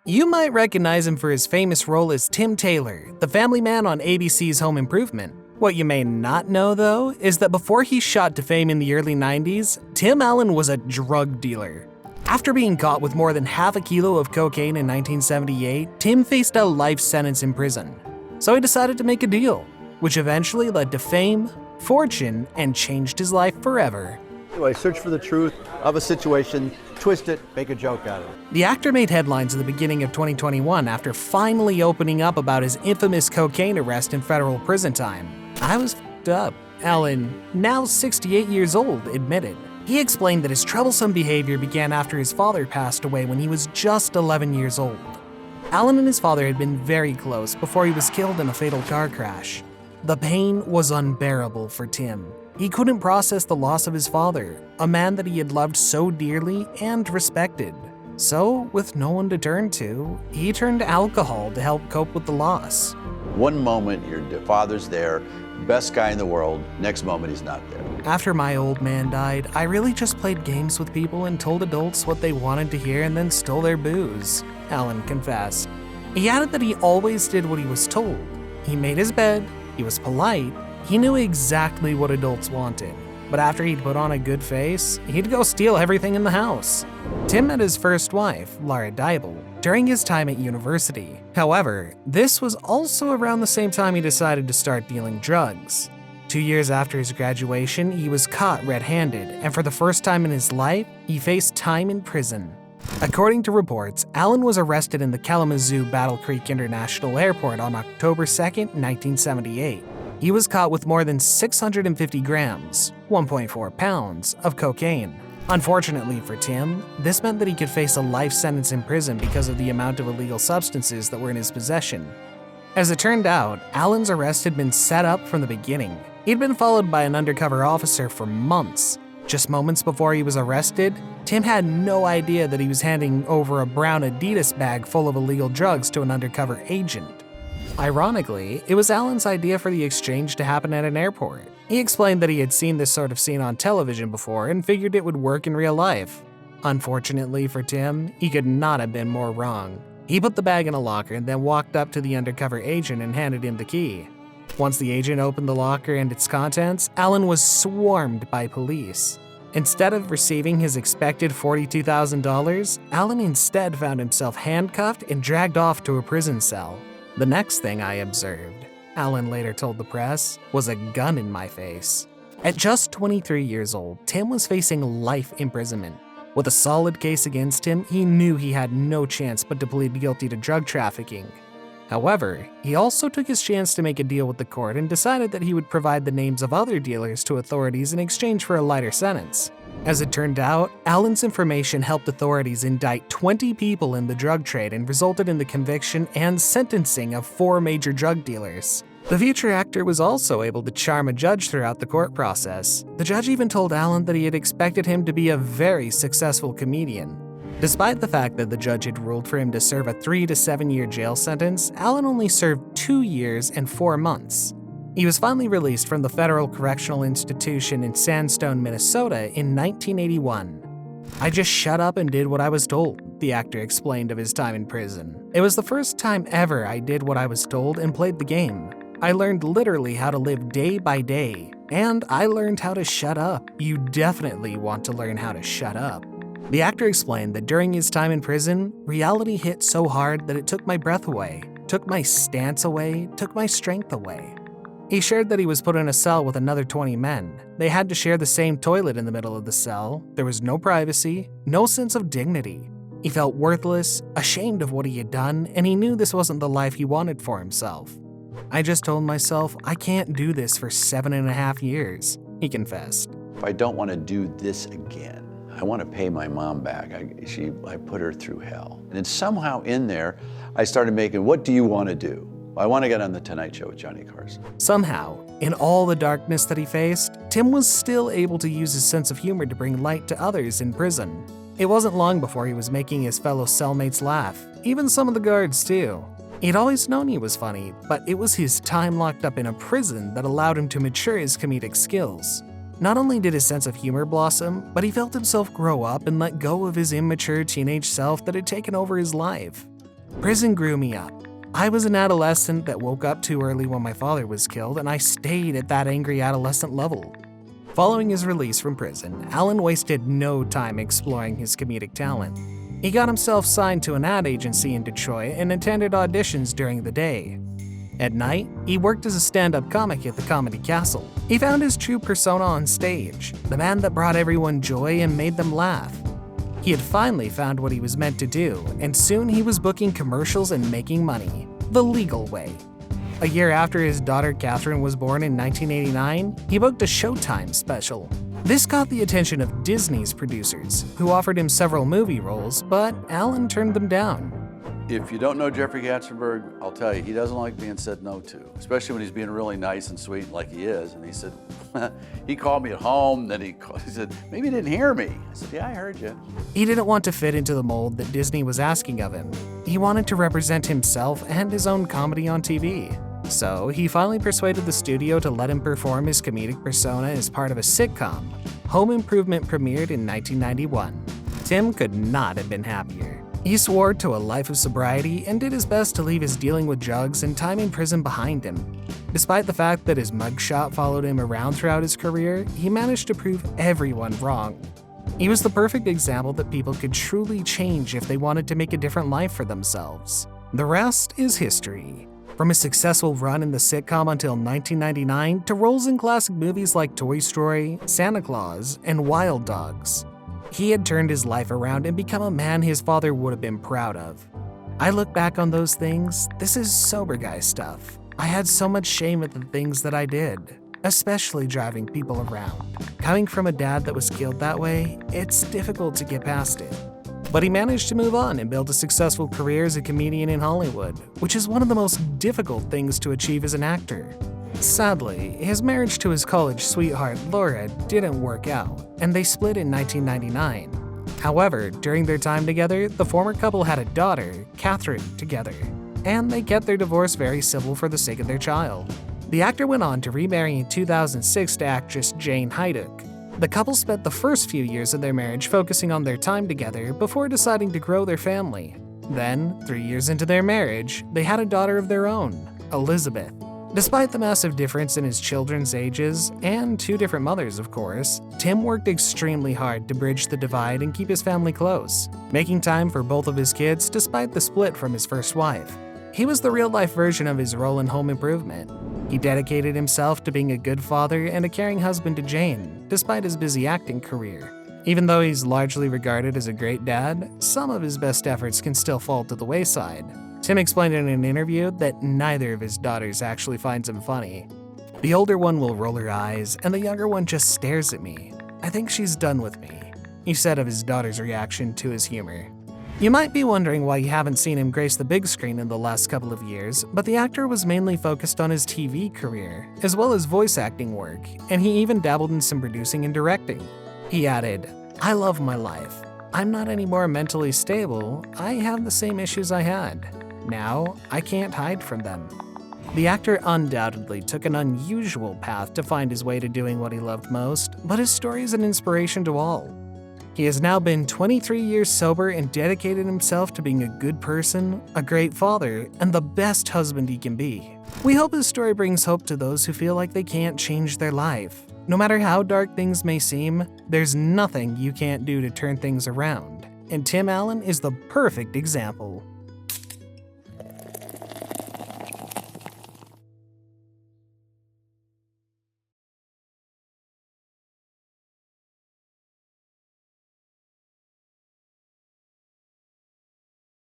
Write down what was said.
You might recognize him for his famous role as Tim Taylor, the family man on ABC's Home Improvement. What you may not know, though, is that before he shot to fame in the early 90s, Tim Allen was a drug dealer. After being caught with more than half a kilo of cocaine in 1978, Tim faced a life sentence in prison. So he decided to make a deal, which eventually led to fame, fortune, and changed his life forever. I search for the truth of a situation, twist it, make a joke out of it. The actor made headlines at the beginning of 2021 after finally opening up about his infamous cocaine arrest in federal prison time. "I was f***ed up," Allen, now 68 years old, admitted. He explained that his troublesome behavior began after his father passed away when he was just 11 years old. Allen and his father had been very close before he was killed in a fatal car crash. The pain was unbearable for Tim. He couldn't process the loss of his father, a man that he had loved so dearly and respected. So, with no one to turn to, he turned to alcohol to help cope with the loss. One moment your father's there, best guy in the world, next moment he's not there. "After my old man died, I really just played games with people and told adults what they wanted to hear and then stole their booze," Allen confessed. He added that he always did what he was told. He made his bed, he was polite, he knew exactly what adults wanted. But after he'd put on a good face, he'd go steal everything in the house. Tim met his first wife, Deibel, during his time at university. However, this was also around the same time he decided to start dealing drugs. 2 years after his graduation, he was caught red-handed, and for the first time in his life, he faced time in prison. According to reports, Allen was arrested in the Kalamazoo Battle Creek International Airport on October 2, 1978. He was caught with more than 650 grams, 1.4 pounds, of cocaine. Unfortunately for Tim, this meant that he could face a life sentence in prison because of the amount of illegal substances that were in his possession. As it turned out, Allen's arrest had been set up from the beginning. He'd been followed by an undercover officer for months. Just moments before he was arrested, Tim had no idea that he was handing over a brown Adidas bag full of illegal drugs to an undercover agent. Ironically, it was Allen's idea for the exchange to happen at an airport. He explained that he had seen this sort of scene on television before and figured it would work in real life. Unfortunately for Tim, he could not have been more wrong. He put the bag in a locker and then walked up to the undercover agent and handed him the key. Once the agent opened the locker and its contents, Allen was swarmed by police. Instead of receiving his expected $42,000, Allen instead found himself handcuffed and dragged off to a prison cell. "The next thing I observed," Allen later told the press, "was a gun in my face." At just 23 years old, Tim was facing life imprisonment. With a solid case against him, he knew he had no chance but to plead guilty to drug trafficking. However, he also took his chance to make a deal with the court and decided that he would provide the names of other dealers to authorities in exchange for a lighter sentence. As it turned out, Allen's information helped authorities indict 20 people in the drug trade and resulted in the conviction and sentencing of 4 major drug dealers. The future actor was also able to charm a judge throughout the court process. The judge even told Allen that he had expected him to be a very successful comedian. Despite the fact that the judge had ruled for him to serve a 3 to 7 year jail sentence, Allen only served 2 years and 4 months. He was finally released from the Federal Correctional Institution in Sandstone, Minnesota in 1981. "I just shut up and did what I was told," the actor explained of his time in prison. "It was the first time ever I did what I was told and played the game. I learned literally how to live day by day, and I learned how to shut up. You definitely want to learn how to shut up." The actor explained that during his time in prison, reality hit so hard that it took my breath away, took my stance away, took my strength away. He shared that he was put in a cell with another 20 men. They had to share the same toilet in the middle of the cell. There was no privacy, no sense of dignity. He felt worthless, ashamed of what he had done, and he knew this wasn't the life he wanted for himself. "I just told myself, I can't do this for 7.5 years, he confessed. If I don't want to do this again, I want to pay my mom back. I put her through hell. And then somehow in there, I started making, what do you want to do? I want to get on the Tonight Show with Johnny Carson. Somehow, in all the darkness that he faced, Tim was still able to use his sense of humor to bring light to others in prison. It wasn't long before he was making his fellow cellmates laugh, even some of the guards too. He'd always known he was funny, but it was his time locked up in a prison that allowed him to mature his comedic skills. Not only did his sense of humor blossom, but he felt himself grow up and let go of his immature teenage self that had taken over his life. Prison grew me up. I was an adolescent that woke up too early when my father was killed, and I stayed at that angry adolescent level. Following his release from prison, Alan wasted no time exploring his comedic talent. He got himself signed to an ad agency in Detroit and attended auditions during the day. At night, he worked as a stand-up comic at the Comedy Castle. He found his true persona on stage, the man that brought everyone joy and made them laugh. He had finally found what he was meant to do, and soon he was booking commercials and making money, the legal way. A year after his daughter Catherine was born in 1989, he booked a Showtime special. This caught the attention of Disney's producers, who offered him several movie roles, but Alan turned them down. If you don't know Jeffrey Katzenberg, I'll tell you, he doesn't like being said no to, especially when he's being really nice and sweet like he is. And he said, he called me at home, then he said, maybe you didn't hear me. I said, yeah, I heard you. He didn't want to fit into the mold that Disney was asking of him. He wanted to represent himself and his own comedy on TV. So he finally persuaded the studio to let him perform his comedic persona as part of a sitcom. Home Improvement premiered in 1991. Tim could not have been happier. He swore to a life of sobriety and did his best to leave his dealing with drugs and time in prison behind him. Despite the fact that his mugshot followed him around throughout his career, he managed to prove everyone wrong. He was the perfect example that people could truly change if they wanted to make a different life for themselves. The rest is history. From a successful run in the sitcom until 1999 to roles in classic movies like Toy Story, Santa Claus, and Wild Dogs. He had turned his life around and become a man his father would have been proud of. I look back on those things, this is sober guy stuff. I had so much shame at the things that I did, especially driving people around. Coming from a dad that was killed that way, it's difficult to get past it. But he managed to move on and build a successful career as a comedian in Hollywood, which is one of the most difficult things to achieve as an actor. Sadly, his marriage to his college sweetheart Laura didn't work out, and they split in 1999. However, during their time together, the former couple had a daughter, Catherine, together, and they kept their divorce very civil for the sake of their child. The actor went on to remarry in 2006 to actress Jane Hajduk. The couple spent the first few years of their marriage focusing on their time together before deciding to grow their family. Then, 3 years into their marriage, they had a daughter of their own, Elizabeth. Despite the massive difference in his children's ages, and 2 different mothers of course, Tim worked extremely hard to bridge the divide and keep his family close, making time for both of his kids despite the split from his first wife. He was the real-life version of his role in Home Improvement. He dedicated himself to being a good father and a caring husband to Jane, despite his busy acting career. Even though he's largely regarded as a great dad, some of his best efforts can still fall to the wayside. Tim explained in an interview that neither of his daughters actually finds him funny. The older one will roll her eyes, and the younger one just stares at me. I think she's done with me, he said of his daughter's reaction to his humor. You might be wondering why you haven't seen him grace the big screen in the last couple of years, but the actor was mainly focused on his TV career, as well as voice acting work, and he even dabbled in some producing and directing. He added, "I love my life. I'm not any more mentally stable. I have the same issues I had. Now, I can't hide from them." The actor undoubtedly took an unusual path to find his way to doing what he loved most, but his story is an inspiration to all. He has now been 23 years sober and dedicated himself to being a good person, a great father, and the best husband he can be. We hope his story brings hope to those who feel like they can't change their life. No matter how dark things may seem, there's nothing you can't do to turn things around, and Tim Allen is the perfect example.